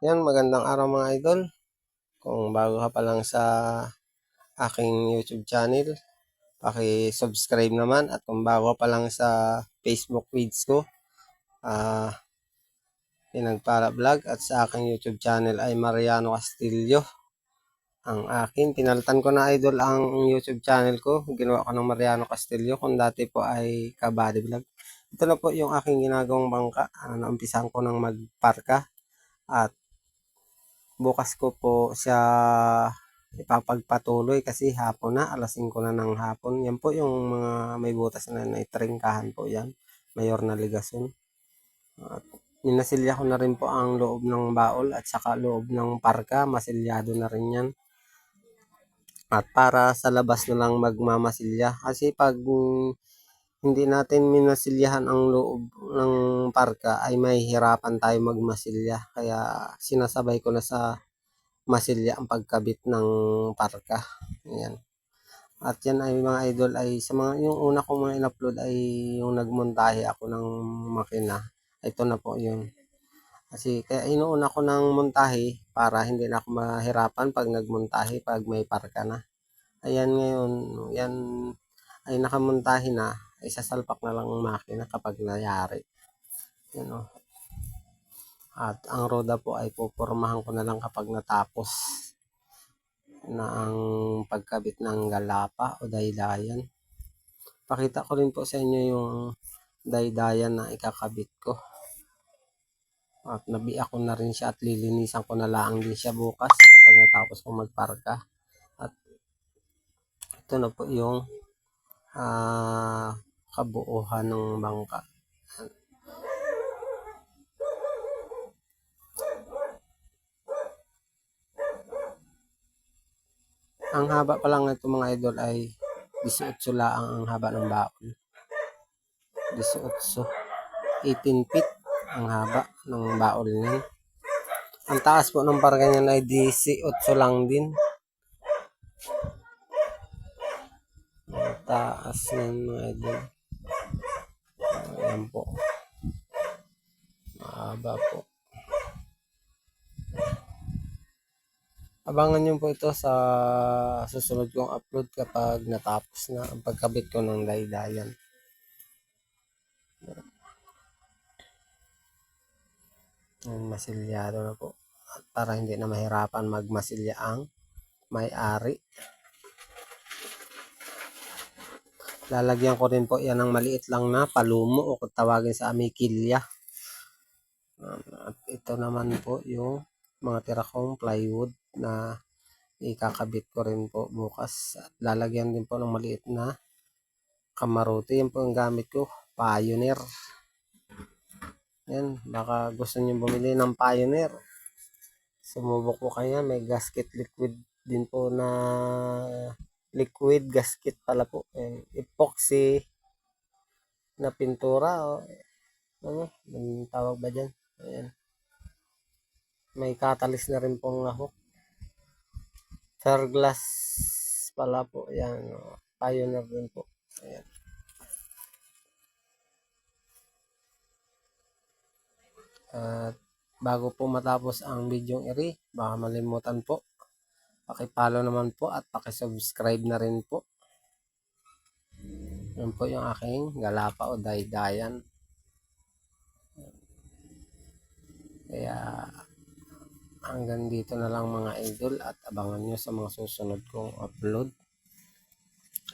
Yan, magandang araw mga idol. Kung bago ka pa lang sa aking YouTube channel, paki-subscribe naman. At kung bago ka pa lang sa Facebook feeds ko, Pinagpala Vlog, at sa aking YouTube channel ay Mariano Castillo. Ang akin, pinalitan ko na idol ang YouTube channel ko. Ginawa ko ng Mariano Castillo, kung dati po ay Kabady Vlog. Ito na po yung aking ginagawang bangka. Naumpisahan ko ng magparka. At bukas ko po siya ipapagpatuloy kasi hapon na, alas 5 na ng hapon. Yan po yung mga may butas na naitringkahan po yan. Mayor na ligason. At minasilya ko na rin po ang loob ng baol at saka loob ng parka. Masilyado na rin yan. At para sa labas na lang magmamasilya. Kasi pag hindi natin minasilyahan ang loob ng parka ay may hirapan tayo magmasilya. Kaya sinasabay ko na sa masilya ang pagkabit ng parka. Ayan. At yan ay mga idol ay sa mga yung una kong mga in-upload ay yung nagmontahe ako ng makina. Ito na po yun. Kasi kaya inuuna ko ng montahe para hindi na ako mahirapan pag nagmontahe pag may parka na. Ayan ngayon, yan ay nakamontahe na, ay sasalpak na lang ang makina kapag nayari. Yan o. At ang roda po ay pupormahan ko na lang kapag natapos na ang pagkabit ng galapa o daydayan. Pakita ko rin po sa inyo yung daydayan na ikakabit ko. At nabiak ko na rin siya at lilinisan ko na lang din siya bukas kapag natapos kong magparka. At ito na po yung kabuuhan ng bangka. Ang haba pa lang nito mga idol ay 18 lang ang haba ng baon. 18 feet ang haba ng baon niyan. Ang taas po ng parka niyan ay 18 lang din. Ang taas niyan mga idol. Ayan po. Mahaba po. Abangan nyo po ito sa susunod kong upload kapag natapos na ang pagkabit ko ng daydayan. Masilyado na po. At para hindi na mahirapan magmasilya ang may-ari. Lalagyan ko rin po yan ng maliit lang na palumo o kung tawagin sa amin kilya. At ito naman po yung mga tira kong plywood na ikakabit ko rin po bukas. At lalagyan din po ng maliit na kamarote. Yan po ang gamit ko, Pioneer. Yan, baka gusto niyo bumili ng Pioneer. Sumubok po kayo, may gasket liquid din po na liquid gasket pala po. Epoxy na pintura o ano, ang tawag ba dyan? Ayan. May catalyst na rin pong hook. Glass pala po. Ayan. Pioneer din po. Ayan. At bago po matapos ang video iri, baka malimutan po, paki-follow naman po at paki-subscribe na rin po. Yan po yung aking galapa o daydayan. Kaya hanggang dito na lang mga idol at abangan nyo sa mga susunod kong upload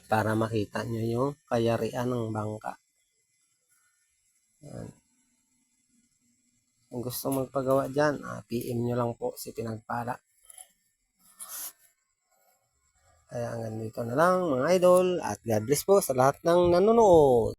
para makita nyo yung kayarian ng bangka. Yan. Kung gusto magpagawa dyan, PM nyo lang po si Pinagpala. Kaya hanggang dito na lang mga idol at God bless po sa lahat ng nanonood.